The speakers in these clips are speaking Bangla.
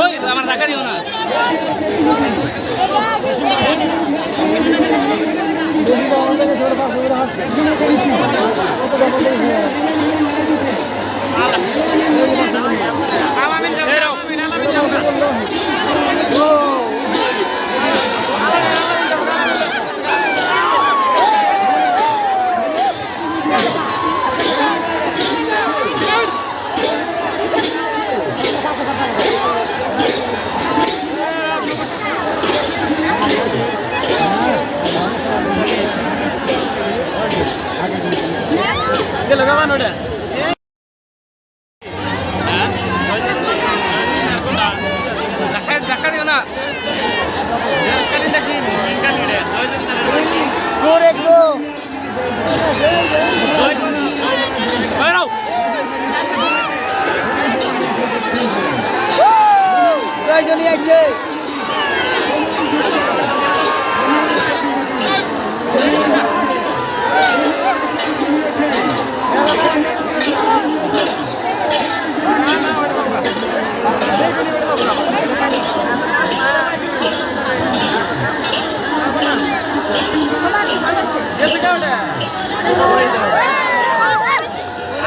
ওই আমার টাকা দিও না लगावान उड़ा धक्का दियो ना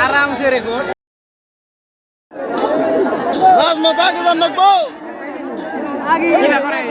आराम से रिकॉर्ड राजमत आगे जान लगबो आगे क्या करे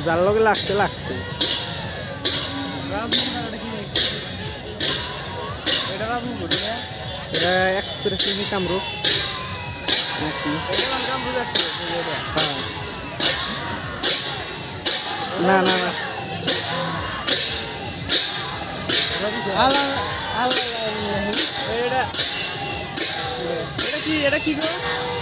যার লগে লাগছে লাগছে এটা এক্সপ্রেস কামরূপ না না না এটা কি গো